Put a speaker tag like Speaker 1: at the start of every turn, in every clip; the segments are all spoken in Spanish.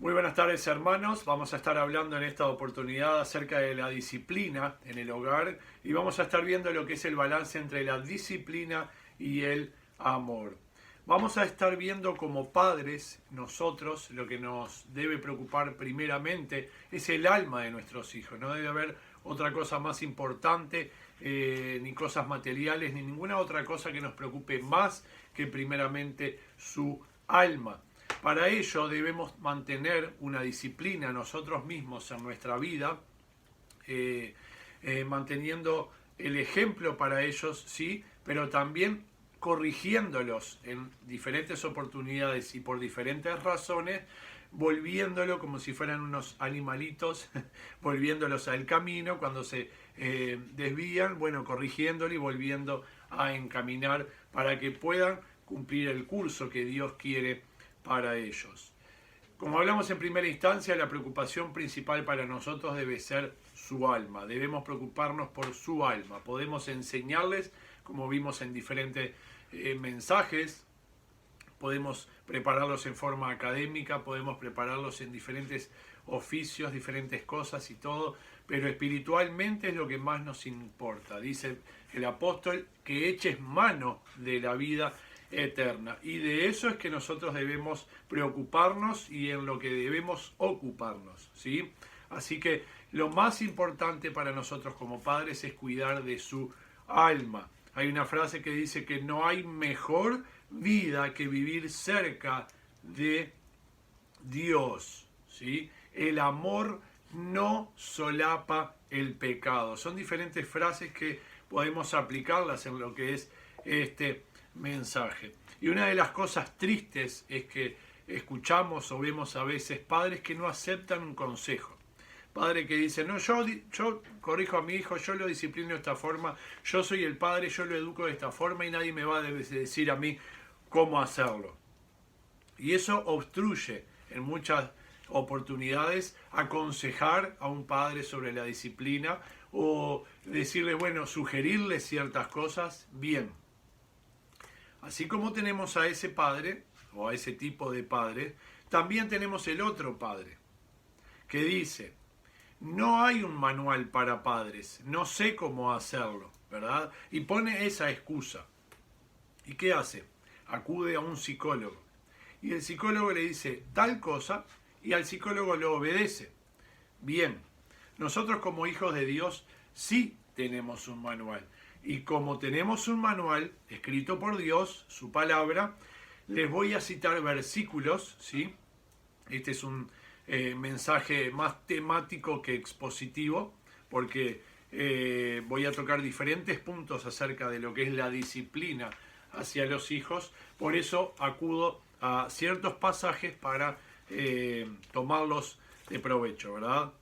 Speaker 1: Muy buenas tardes, hermanos. Vamos a estar hablando en esta oportunidad acerca de la disciplina en el hogar y vamos a estar viendo lo que es el balance entre la disciplina y el amor. Vamos a estar viendo como padres, nosotros, lo que nos debe preocupar primeramente es el alma de nuestros hijos. No debe haber otra cosa más importante, ni cosas materiales, ni ninguna otra cosa que nos preocupe más que primeramente su alma. Para ello debemos mantener una disciplina nosotros mismos en nuestra vida, manteniendo el ejemplo para ellos, sí, pero también corrigiéndolos en diferentes oportunidades y por diferentes razones, volviéndolo como si fueran unos animalitos, volviéndolos al camino cuando se desvían, bueno, corrigiéndolo y volviendo a encaminar para que puedan cumplir el curso que Dios quiere para ellos. Como hablamos en primera instancia, la preocupación principal para nosotros debe ser su alma. Debemos preocuparnos por su alma. Podemos enseñarles, como vimos en diferentes mensajes, podemos prepararlos en forma académica, podemos prepararlos en diferentes oficios, diferentes cosas y todo, pero espiritualmente es lo que más nos importa. Dice el apóstol que eches mano de la vida eterna. Y de eso es que nosotros debemos preocuparnos y en lo que debemos ocuparnos, ¿sí? Así que lo más importante para nosotros como padres es cuidar de su alma. Hay una frase que dice que no hay mejor vida que vivir cerca de Dios, ¿sí? El amor no solapa el pecado. Son diferentes frases que podemos aplicarlas en lo que es este mensaje. Y una de las cosas tristes es que escuchamos o vemos a veces padres que no aceptan un consejo. Padre que dice, no, yo corrijo a mi hijo, yo lo disciplino de esta forma, yo soy el padre, yo lo educo de esta forma y nadie me va a decir a mí cómo hacerlo. Y eso obstruye en muchas oportunidades aconsejar a un padre sobre la disciplina o decirle, bueno, sugerirle ciertas cosas, bien. Así como tenemos a ese padre, o a ese tipo de padre, también tenemos el otro padre, que dice, no hay un manual para padres, no sé cómo hacerlo, ¿verdad? Y pone esa excusa. ¿Y qué hace? Acude a un psicólogo. Y el psicólogo le dice tal cosa, y al psicólogo lo obedece. Bien, nosotros como hijos de Dios sí tenemos un manual. Y como tenemos un manual escrito por Dios, su palabra, les voy a citar versículos, ¿sí? Este es un mensaje más temático que expositivo, porque voy a tocar diferentes puntos acerca de lo que es la disciplina hacia los hijos. Por eso acudo a ciertos pasajes para tomarlos de provecho, ¿verdad?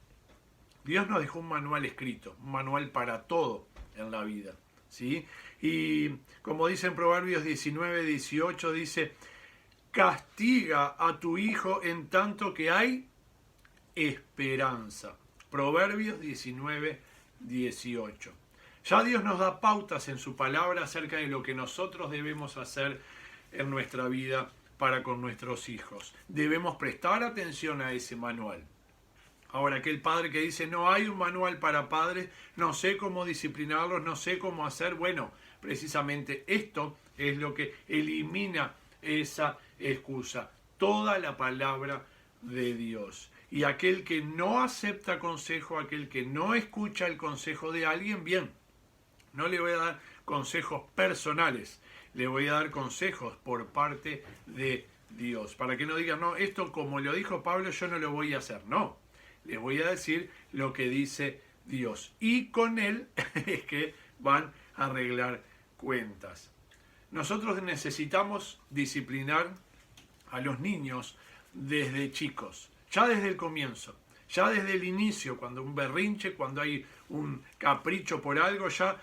Speaker 1: Dios nos dejó un manual escrito, un manual para todo en la vida, ¿sí? Y como dice en Proverbios 19:18, dice, castiga a tu hijo en tanto que hay esperanza. Proverbios 19:18. Ya Dios nos da pautas en su palabra acerca de lo que nosotros debemos hacer en nuestra vida para con nuestros hijos. Debemos prestar atención a ese manual. Ahora, aquel padre que dice, no hay un manual para padres, no sé cómo disciplinarlos, no sé cómo hacer. Bueno, precisamente esto es lo que elimina esa excusa. Toda la palabra de Dios. Y aquel que no acepta consejo, aquel que no escucha el consejo de alguien, bien, no le voy a dar consejos personales, le voy a dar consejos por parte de Dios. Para que no digan, no, esto como lo dijo Pablo, yo no lo voy a hacer. No. Les voy a decir lo que dice Dios. Y con él es que van a arreglar cuentas. Nosotros necesitamos disciplinar a los niños desde chicos, ya desde el comienzo, ya desde el inicio, cuando un berrinche, cuando hay un capricho por algo, ya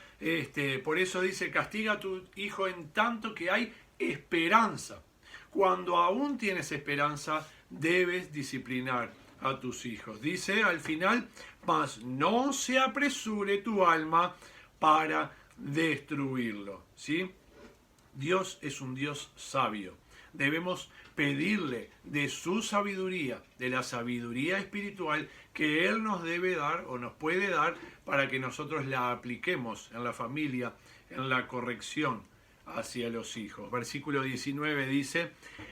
Speaker 1: por eso dice, castiga a tu hijo en tanto que hay esperanza. Cuando aún tienes esperanza, debes disciplinar a tus hijos. Dice al final, mas no se apresure tu alma para destruirlo, ¿sí? Dios es un Dios sabio. Debemos pedirle de su sabiduría, de la sabiduría espiritual que Él nos debe dar o nos puede dar para que nosotros la apliquemos en la familia, en la corrección hacia los hijos. Versículo 19 dice,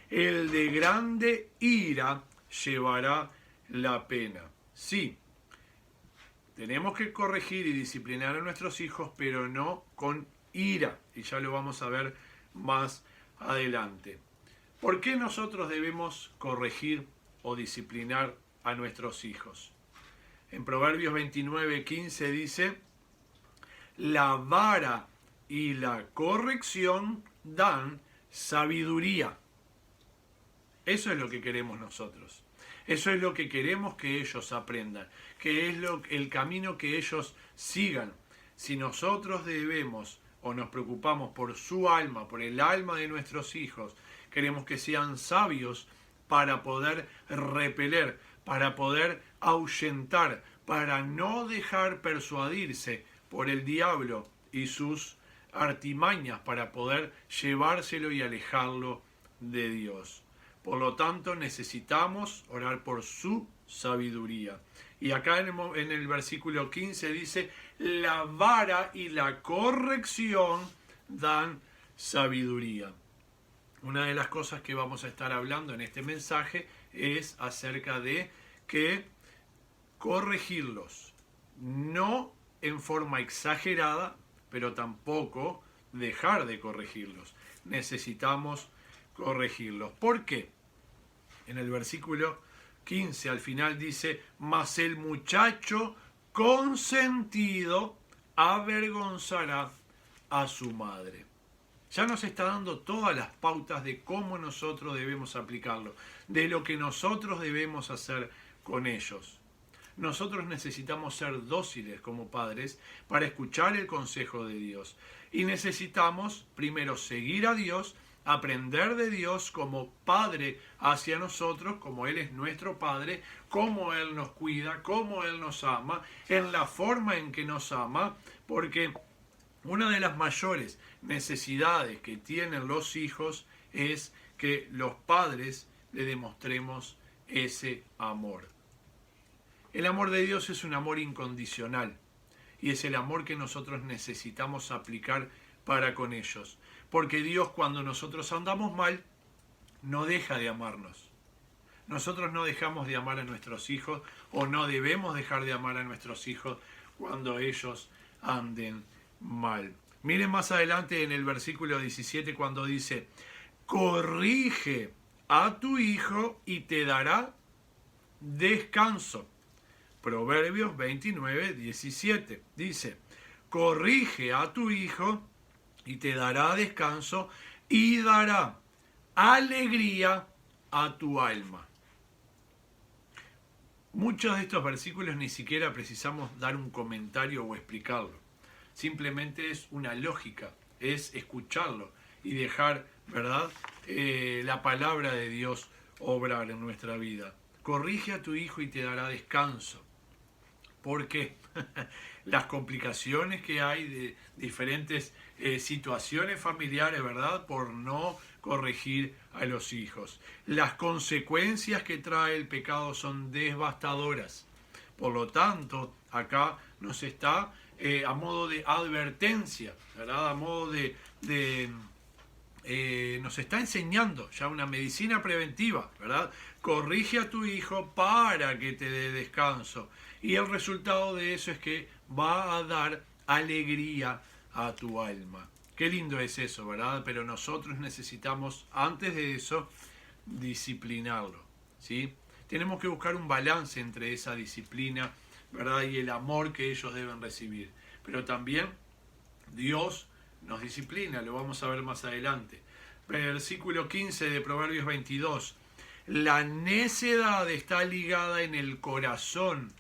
Speaker 1: el de grande ira llevará la pena. Sí, tenemos que corregir y disciplinar a nuestros hijos, pero no con ira. Y ya lo vamos a ver más adelante. ¿Por qué nosotros debemos corregir o disciplinar a nuestros hijos? En Proverbios 29:15 dice, la vara y la corrección dan sabiduría. Eso es lo que queremos nosotros. Eso es lo que queremos que ellos aprendan, que es el camino que ellos sigan. Si nosotros debemos o nos preocupamos por su alma, por el alma de nuestros hijos, queremos que sean sabios para poder repeler, para poder ahuyentar, para no dejar persuadirse por el diablo y sus artimañas, para poder llevárselo y alejarlo de Dios. Por lo tanto, necesitamos orar por su sabiduría. Y acá en el versículo 15 dice, la vara y la corrección dan sabiduría. Una de las cosas que vamos a estar hablando en este mensaje es acerca de que corregirlos, no en forma exagerada, pero tampoco dejar de corregirlos. Necesitamos corregirlos. ¿Por qué? En el versículo 15 al final dice, mas el muchacho consentido avergonzará a su madre. Ya nos está dando todas las pautas de cómo nosotros debemos aplicarlo, de lo que nosotros debemos hacer con ellos. Nosotros necesitamos ser dóciles como padres para escuchar el consejo de Dios. Y necesitamos primero seguir a Dios, aprender de Dios como Padre hacia nosotros, como Él es nuestro Padre, cómo Él nos cuida, cómo Él nos ama, en la forma en que nos ama, porque una de las mayores necesidades que tienen los hijos es que los padres le demostremos ese amor. El amor de Dios es un amor incondicional y es el amor que nosotros necesitamos aplicar para con ellos. Porque Dios, cuando nosotros andamos mal, no deja de amarnos. Nosotros no dejamos de amar a nuestros hijos o no debemos dejar de amar a nuestros hijos cuando ellos anden mal. Miren más adelante en el versículo 17 cuando dice, corrige a tu hijo y te dará descanso. Proverbios 29:17 dice, corrige a tu hijo y te dará descanso y dará alegría a tu alma. Muchos de estos versículos ni siquiera precisamos dar un comentario o explicarlo. Simplemente es una lógica, es escucharlo y dejar, ¿verdad?, la palabra de Dios obrar en nuestra vida. Corrige a tu hijo y te dará descanso. ¿Por qué? Las complicaciones que hay de diferentes situaciones familiares, ¿verdad?, por no corregir a los hijos. Las consecuencias que trae el pecado son devastadoras. Por lo tanto, acá nos está a modo de advertencia, ¿verdad?, a modo nos está enseñando ya una medicina preventiva, ¿verdad? Corrige a tu hijo para que te dé descanso. Y el resultado de eso es que va a dar alegría a tu alma. Qué lindo es eso, ¿verdad? Pero nosotros necesitamos, antes de eso, disciplinarlo, ¿sí? Tenemos que buscar un balance entre esa disciplina, ¿verdad?, y el amor que ellos deben recibir. Pero también Dios nos disciplina, lo vamos a ver más adelante. Versículo 15 de Proverbios 22. La necedad está ligada en el corazón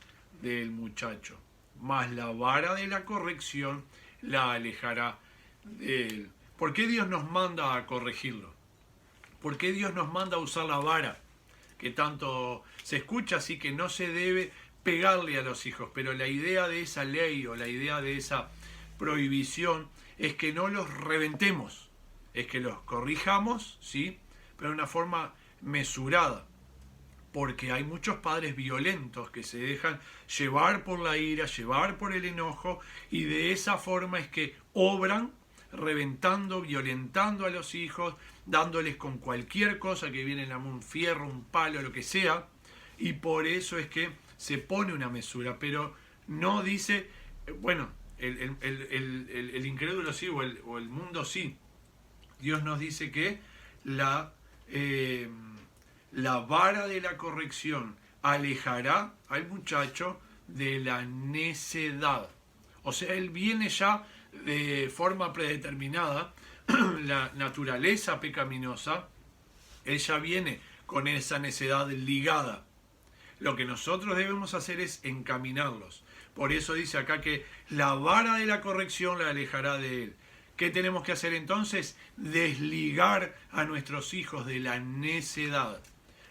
Speaker 1: del muchacho, mas la vara de la corrección la alejará de él. ¿Por qué Dios nos manda a corregirlo? ¿Por qué Dios nos manda a usar la vara? Que tanto se escucha así que no se debe pegarle a los hijos, pero la idea de esa ley o la idea de esa prohibición es que no los reventemos, es que los corrijamos, ¿sí?, pero de una forma mesurada, porque hay muchos padres violentos que se dejan llevar por la ira, llevar por el enojo, y de esa forma es que obran reventando, violentando a los hijos, dándoles con cualquier cosa que viene, un fierro, un palo, lo que sea, y por eso es que se pone una mesura, pero no dice, bueno, el incrédulo sí, o el mundo sí. Dios nos dice que la vara de la corrección alejará al muchacho de la necedad. O sea, él viene ya de forma predeterminada, la naturaleza pecaminosa, ella viene con esa necedad ligada. Lo que nosotros debemos hacer es encaminarlos. Por eso dice acá que la vara de la corrección la alejará de él. ¿Qué tenemos que hacer entonces? Desligar a nuestros hijos de la necedad.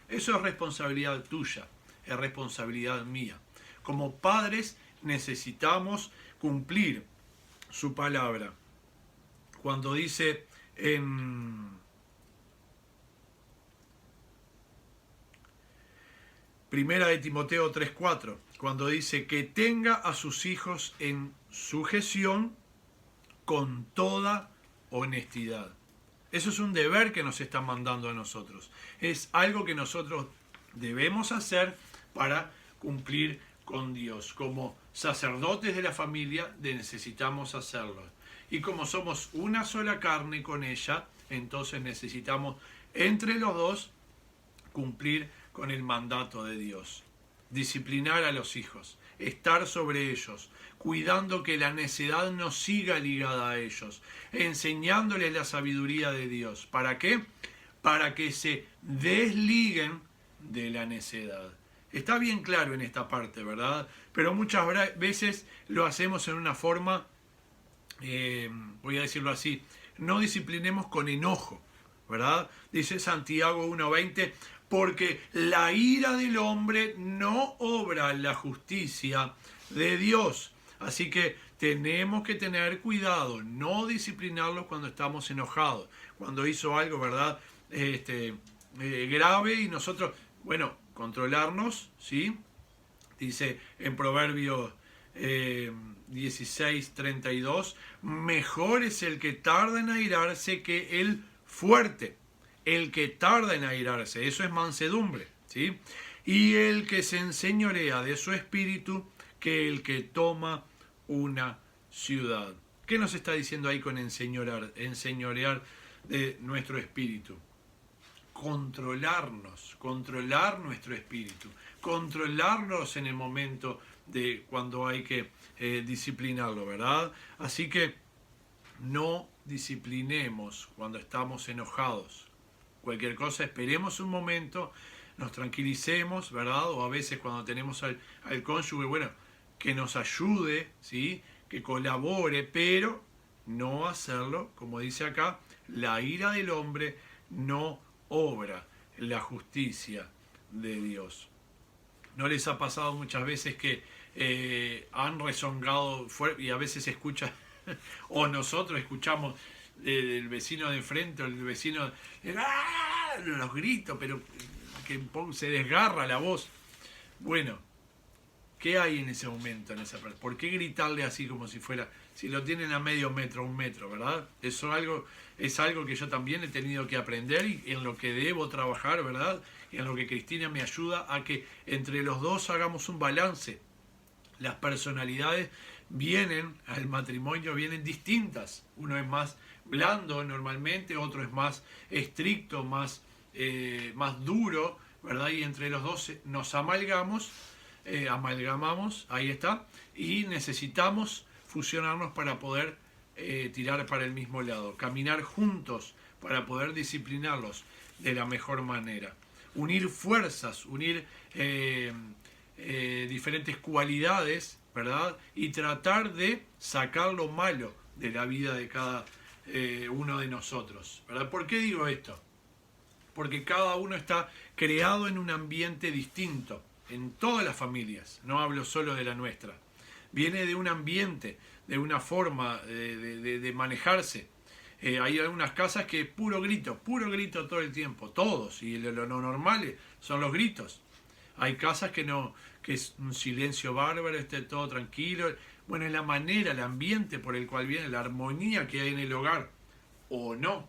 Speaker 1: Eso es responsabilidad tuya, es responsabilidad mía. Como padres necesitamos cumplir su palabra. Cuando dice en Primera de Timoteo 3:4, cuando dice que tenga a sus hijos en sujeción con toda honestidad. Eso es un deber que nos están mandando a nosotros. Es algo que nosotros debemos hacer para cumplir con Dios. Como sacerdotes de la familia necesitamos hacerlo. Y como somos una sola carne con ella, entonces necesitamos entre los dos cumplir con el mandato de Dios. Disciplinar a los hijos, estar sobre ellos, cuidando que la necedad no siga ligada a ellos, enseñándoles la sabiduría de Dios. ¿Para qué? Para que se desliguen de la necedad. Está bien claro en esta parte, ¿verdad? Pero muchas veces lo hacemos en una forma, voy a decirlo así, no disciplinemos con enojo, ¿verdad? Dice Santiago 1:20, porque la ira del hombre no obra la justicia de Dios. Así que tenemos que tener cuidado, no disciplinarlos cuando estamos enojados, cuando hizo algo, ¿verdad? Grave, y nosotros, bueno, controlarnos, ¿sí? Dice en Proverbios 16:32, mejor es el que tarda en airarse que el fuerte. El que tarda en airarse, eso es mansedumbre, ¿sí? Y el que se enseñorea de su espíritu, que el que toma una ciudad. ¿Qué nos está diciendo ahí con enseñorear de nuestro espíritu? Controlarnos, controlar nuestro espíritu, controlarnos en el momento de cuando hay que disciplinarlo, ¿verdad? Así que no disciplinemos cuando estamos enojados. Cualquier cosa, esperemos un momento, nos tranquilicemos, ¿verdad? O a veces cuando tenemos al cónyuge, bueno, que nos ayude, ¿sí? Que colabore, pero no hacerlo, como dice acá, la ira del hombre no obra la justicia de Dios. ¿No les ha pasado muchas veces que han rezongado fuerte y a veces escuchan, o nosotros escuchamos el vecino de enfrente o el vecino, los gritos, pero que se desgarra la voz? Bueno, ¿qué hay en ese momento, en esa parte? ¿Por qué gritarle así como si fuera, si lo tienen a medio metro, 1 metro, ¿verdad? Eso es algo que yo también he tenido que aprender y en lo que debo trabajar, ¿verdad? Y en lo que Cristina me ayuda a que entre los dos hagamos un balance. Las personalidades vienen al matrimonio, vienen distintas. Uno es más blando normalmente, otro es más estricto, más duro, ¿verdad? Y entre los dos nos amalgamamos, ahí está, y necesitamos fusionarnos para poder tirar para el mismo lado, caminar juntos para poder disciplinarlos de la mejor manera, unir fuerzas, unir diferentes cualidades, ¿verdad? Y tratar de sacar lo malo de la vida de cada uno de nosotros, ¿verdad? ¿Por qué digo esto? Porque cada uno está creado en un ambiente distinto, en todas las familias, no hablo solo de la nuestra. Viene de un ambiente, de una forma de manejarse. Hay algunas casas que es puro grito todo el tiempo, todos, y lo normal son los gritos. Hay casas que no, que es un silencio bárbaro, esté todo tranquilo. Bueno, es la manera, el ambiente por el cual viene, la armonía que hay en el hogar, o no.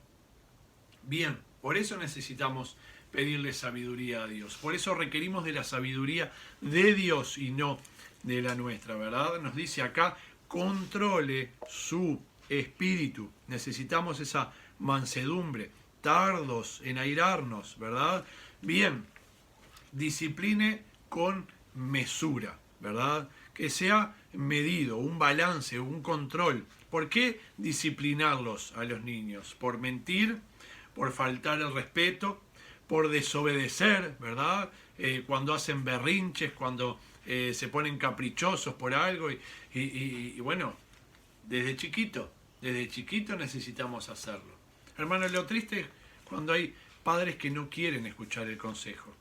Speaker 1: Bien, por eso necesitamos pedirle sabiduría a Dios. Por eso requerimos de la sabiduría de Dios y no de la nuestra, ¿verdad? Nos dice acá, controle su espíritu. Necesitamos esa mansedumbre, tardos en airarnos, ¿verdad? Bien, discipline con mesura, ¿verdad? Que sea medido, un balance, un control. ¿Por qué disciplinarlos a los niños? ¿Por mentir? ¿Por faltar el respeto? ¿Por desobedecer, verdad? Cuando hacen berrinches, cuando se ponen caprichosos por algo y bueno, desde chiquito necesitamos hacerlo. Hermano, lo triste es cuando hay padres que no quieren escuchar el consejo.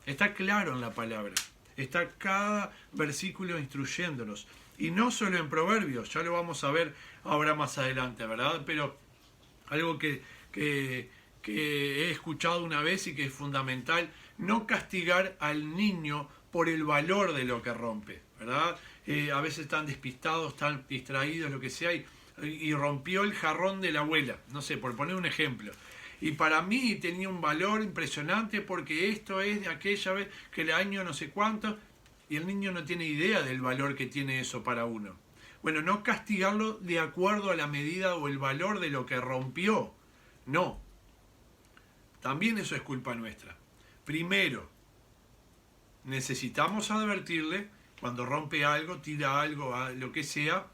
Speaker 1: Está claro en la palabra, está cada versículo instruyéndonos. Y no solo en Proverbios, ya lo vamos a ver ahora más adelante, ¿verdad? Pero algo que he escuchado una vez y que es fundamental, no castigar al niño por el valor de lo que rompe, ¿verdad? A veces están despistados, están distraídos, lo que sea, y rompió el jarrón de la abuela, no sé, por poner un ejemplo. Y para mí tenía un valor impresionante porque esto es de aquella vez que el año no sé cuánto, y el niño no tiene idea del valor que tiene eso para uno. Bueno, no castigarlo de acuerdo a la medida o el valor de lo que rompió. No. También eso es culpa nuestra. Primero, necesitamos advertirle cuando rompe algo, tira algo, lo que sea,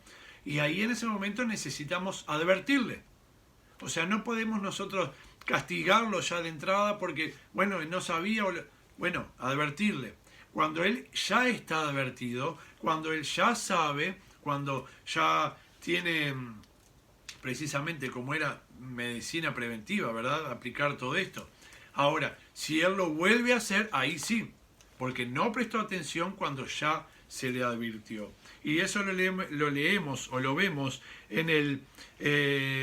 Speaker 1: y ahí en ese momento necesitamos advertirle. O sea, no podemos nosotros castigarlo ya de entrada porque, bueno, no sabía, bueno, advertirle. Cuando él ya está advertido, cuando él ya sabe, cuando ya tiene precisamente como era medicina preventiva, ¿verdad? Aplicar todo esto. Ahora, si él lo vuelve a hacer, ahí sí, porque no prestó atención cuando ya se le advirtió. Y eso lo leemos o lo vemos en el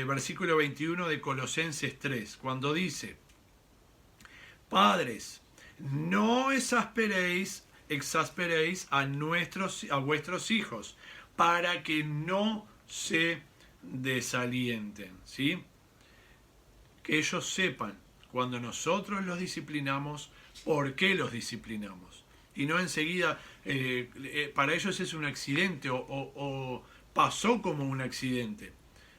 Speaker 1: versículo 21 de Colosenses 3, cuando dice, padres, no exasperéis a vuestros hijos, para que no se desalienten, ¿sí? Que ellos sepan, cuando nosotros los disciplinamos, por qué los disciplinamos. Y no enseguida, para ellos es un accidente o pasó como un accidente.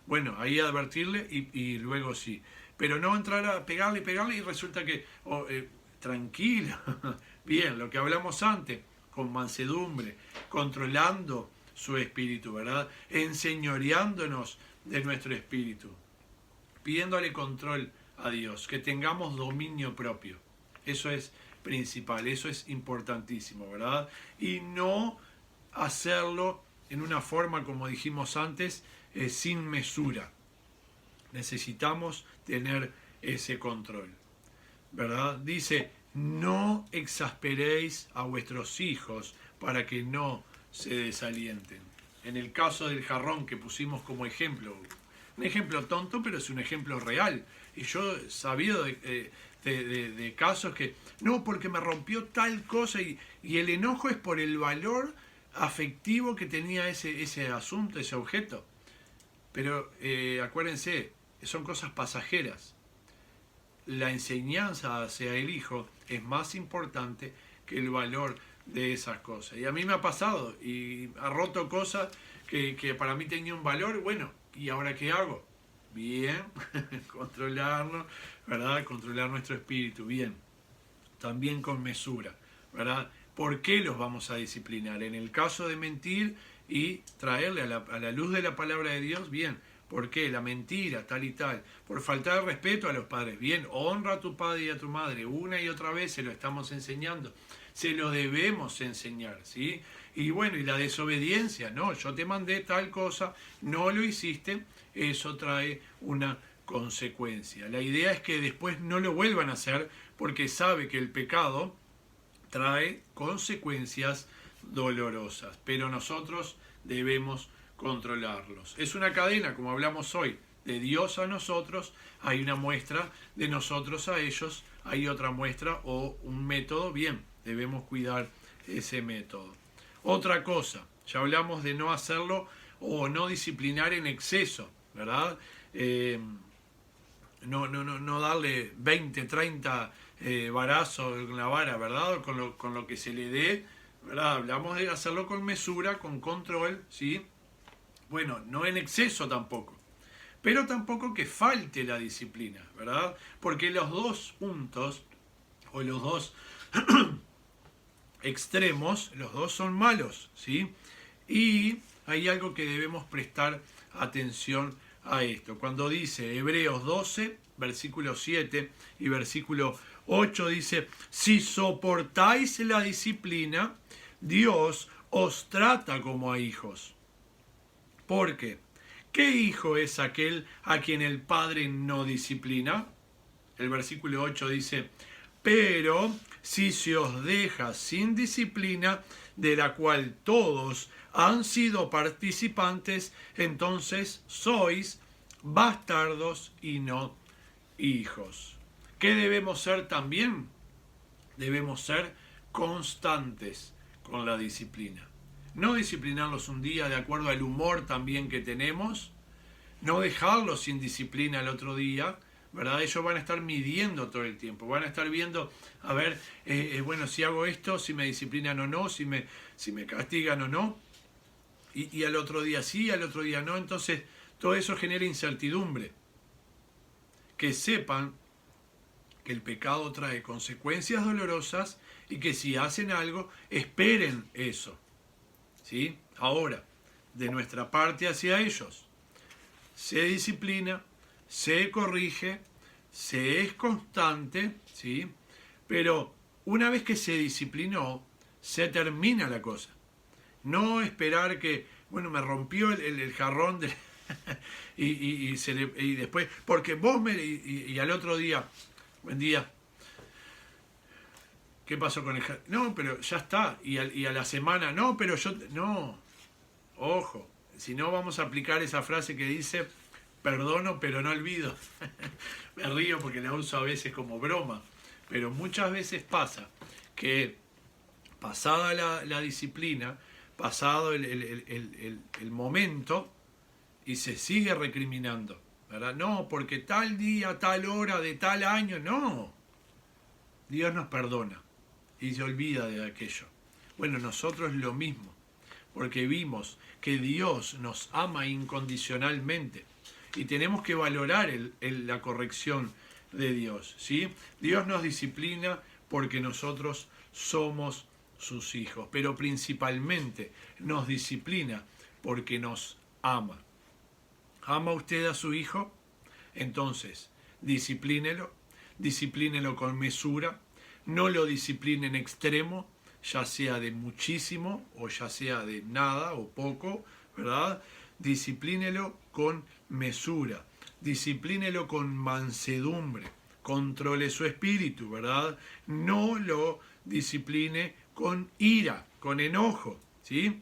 Speaker 1: Bueno, ahí advertirle y luego sí. Pero no entrar a pegarle y resulta que, tranquilo, bien, lo que hablamos antes, con mansedumbre, controlando su espíritu, ¿verdad? Enseñoreándonos de nuestro espíritu, pidiéndole control a Dios, que tengamos dominio propio. Eso es principal, eso es importantísimo, ¿verdad? Y no hacerlo en una forma, como dijimos antes, sin mesura. Necesitamos tener ese control, ¿verdad? Dice, no exasperéis a vuestros hijos para que no se desalienten. En el caso del jarrón que pusimos como ejemplo, un ejemplo tonto, pero es un ejemplo real. Y yo he sabido de casos que, no, porque me rompió tal cosa, y el enojo es por el valor afectivo que tenía ese asunto, ese objeto. Pero acuérdense, son cosas pasajeras. La enseñanza hacia el hijo es más importante que el valor de esas cosas. Y a mí me ha pasado, y ha roto cosas que para mí tenían un valor. Bueno, ¿y ahora qué hago? Bien, controlarlo, ¿verdad? Controlar nuestro espíritu, bien. También con mesura, ¿verdad? ¿Por qué los vamos a disciplinar? En el caso de mentir y traerle a la luz de la palabra de Dios, bien. ¿Por qué? La mentira, tal y tal. Por faltar el respeto a los padres. Bien, honra a tu padre y a tu madre. Una y otra vez se lo estamos enseñando. Se lo debemos enseñar, ¿sí? Y bueno, y la desobediencia, no, yo te mandé tal cosa, no lo hiciste, eso trae una consecuencia. La idea es que después no lo vuelvan a hacer porque sabe que el pecado trae consecuencias dolorosas, pero nosotros debemos controlarlos. Es una cadena, como hablamos hoy, de Dios a nosotros, hay una muestra de nosotros a ellos, hay otra muestra o un método, bien, debemos cuidar ese método. Otra cosa, ya hablamos de no hacerlo o no disciplinar en exceso, ¿verdad? No darle 20, 30 varazos con la vara, ¿verdad? Con lo que se le dé, ¿verdad? Hablamos de hacerlo con mesura, con control, ¿sí? Bueno, no en exceso tampoco, pero tampoco que falte la disciplina, ¿verdad? Porque los dos puntos, o los dos extremos, los dos son malos, ¿sí? Y hay algo que debemos prestar atención a esto. Cuando dice Hebreos 12, versículo 7 y versículo 8, dice, si soportáis la disciplina, Dios os trata como a hijos. ¿Por qué? ¿Qué hijo es aquel a quien el padre no disciplina? El versículo 8 dice, pero si se os deja sin disciplina, de la cual todos han sido participantes, entonces sois bastardos y no hijos. ¿Qué debemos ser también? Debemos ser constantes con la disciplina. No disciplinarlos un día de acuerdo al humor también que tenemos, no dejarlos sin disciplina el otro día, ¿verdad? Ellos van a estar midiendo todo el tiempo, van a estar viendo, a ver, bueno, si hago esto, si me disciplinan o no, si me castigan o no, y al otro día sí, al otro día no, entonces todo eso genera incertidumbre. Que sepan que el pecado trae consecuencias dolorosas y que si hacen algo, esperen eso, ¿sí? Ahora, de nuestra parte hacia ellos, se disciplina, se corrige, se es constante, ¿sí? Pero una vez que se disciplinó, se termina la cosa. No esperar que, bueno, me rompió el jarrón de, y después, porque vos y al otro día, buen día, ¿qué pasó con el jarrón? No, pero ya está, y a la semana, no, pero yo, no, ojo, si no vamos a aplicar esa frase que dice, perdono pero no olvido. Me río porque la uso a veces como broma, pero muchas veces pasa que pasada la disciplina, pasado el momento, y se sigue recriminando, ¿verdad? No, porque tal día, tal hora, de tal año, no. Dios nos perdona y se olvida de aquello. Bueno, nosotros lo mismo, porque vimos que Dios nos ama incondicionalmente y tenemos que valorar la corrección de Dios, ¿sí? Dios nos disciplina porque nosotros somos sus hijos, pero principalmente nos disciplina porque nos ama. ¿Ama usted a su hijo? Entonces, disciplínelo con mesura, no lo discipline en extremo, ya sea de muchísimo o ya sea de nada o poco, ¿verdad? Disciplínelo con mesura, disciplínelo con mansedumbre, controle su espíritu, ¿verdad? No lo discipline con ira, con enojo, ¿sí?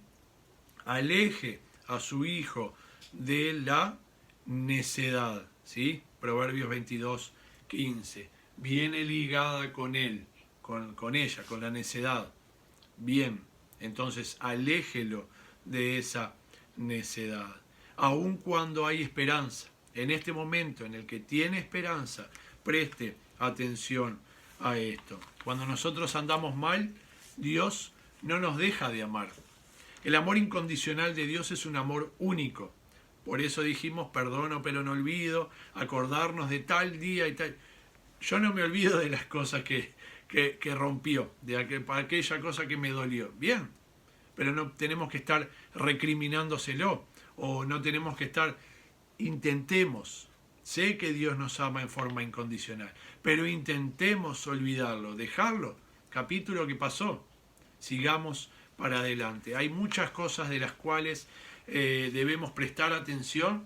Speaker 1: Aleje a su hijo de la necedad, ¿sí? Proverbios 22, 15. Viene ligada con él, con ella, con la necedad. Bien, entonces aléjelo de esa necedad. Aun cuando hay esperanza, en este momento en el que tiene esperanza, preste atención a esto. Cuando nosotros andamos mal, Dios no nos deja de amar. El amor incondicional de Dios es un amor único. Por eso dijimos, perdono pero no olvido, acordarnos de tal día y tal. Yo no me olvido de las cosas que rompió, de aquella cosa que me dolió. Bien, pero no tenemos que estar recriminándoselo o no tenemos que estar, intentemos. Sé que Dios nos ama en forma incondicional, pero intentemos olvidarlo, dejarlo. Capítulo que pasó, sigamos para adelante. Hay muchas cosas de las cuales debemos prestar atención,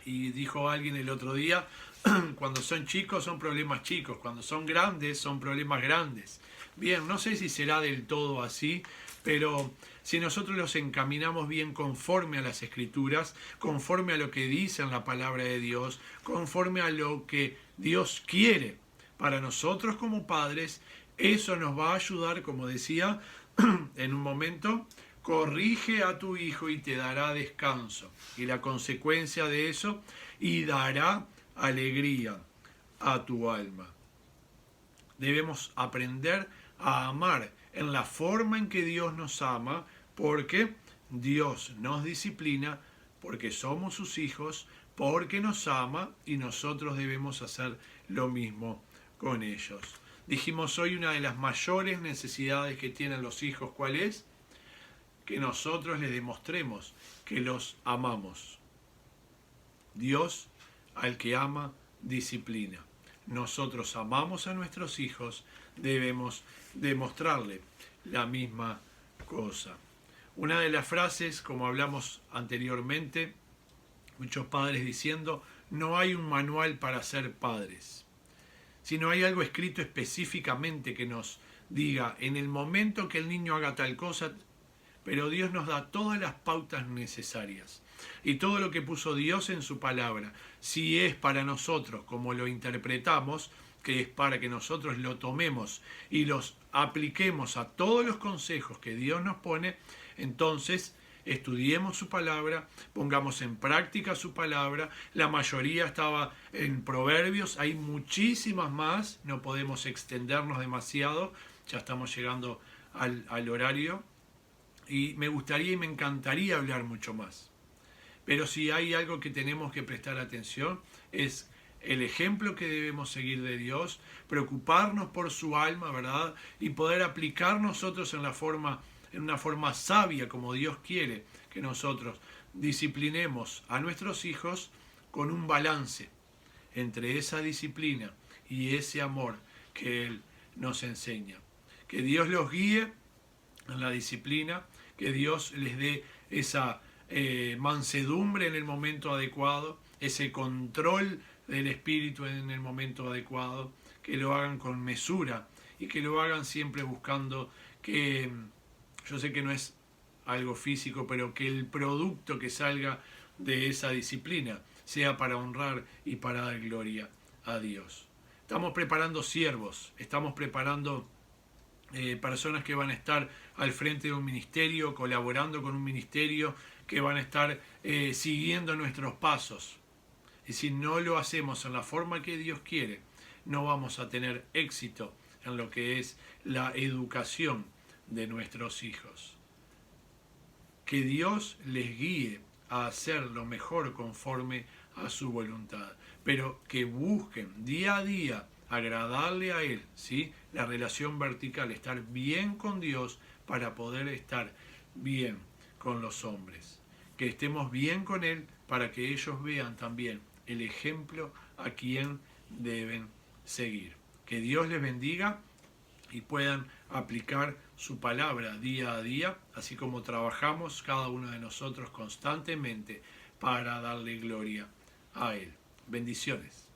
Speaker 1: y dijo alguien el otro día, cuando son chicos son problemas chicos, cuando son grandes son problemas grandes, bien, no sé si será del todo así, pero si nosotros los encaminamos bien conforme a las Escrituras, conforme a lo que dice en la palabra de Dios, conforme a lo que Dios quiere para nosotros como padres, eso nos va a ayudar, como decía en un momento, corrige a tu hijo y te dará descanso. Y la consecuencia de eso, y dará alegría a tu alma. Debemos aprender a amar en la forma en que Dios nos ama, porque Dios nos disciplina, porque somos sus hijos, porque nos ama y nosotros debemos hacer lo mismo con ellos. Dijimos hoy una de las mayores necesidades que tienen los hijos, ¿cuál es? Que nosotros les demostremos que los amamos. Dios al que ama disciplina. Nosotros amamos a nuestros hijos, debemos demostrarle la misma cosa. Una de las frases, como hablamos anteriormente, muchos padres diciendo, no hay un manual para ser padres. Si no hay algo escrito específicamente que nos diga, en el momento que el niño haga tal cosa, pero Dios nos da todas las pautas necesarias. Y todo lo que puso Dios en su palabra, si es para nosotros como lo interpretamos, que es para que nosotros lo tomemos y los apliquemos a todos los consejos que Dios nos pone, entonces estudiemos su palabra, pongamos en práctica su palabra. La mayoría estaba en Proverbios, hay muchísimas más, no podemos extendernos demasiado, ya estamos llegando al horario y me gustaría y me encantaría hablar mucho más. Pero si hay algo que tenemos que prestar atención es el ejemplo que debemos seguir de Dios, preocuparnos por su alma, ¿verdad? Y poder aplicar nosotros en una forma sabia, como Dios quiere que nosotros disciplinemos a nuestros hijos con un balance entre esa disciplina y ese amor que Él nos enseña. Que Dios los guíe en la disciplina, que Dios les dé esa mansedumbre en el momento adecuado, ese control del espíritu en el momento adecuado, que lo hagan con mesura y que lo hagan siempre buscando que, yo sé que no es algo físico, pero que el producto que salga de esa disciplina sea para honrar y para dar gloria a Dios. Estamos preparando siervos, estamos preparando personas que van a estar al frente de un ministerio, colaborando con un ministerio, que van a estar siguiendo nuestros pasos. Y si no lo hacemos en la forma que Dios quiere, no vamos a tener éxito en lo que es la educación de nuestros hijos. Que Dios les guíe a hacer lo mejor conforme a su voluntad, pero que busquen día a día agradarle a Él, ¿sí? La relación vertical, estar bien con Dios para poder estar bien con los hombres. Que estemos bien con Él para que ellos vean también el ejemplo a quien deben seguir. Que Dios les bendiga y puedan aplicar su palabra día a día, así como trabajamos cada uno de nosotros constantemente para darle gloria a Él. Bendiciones.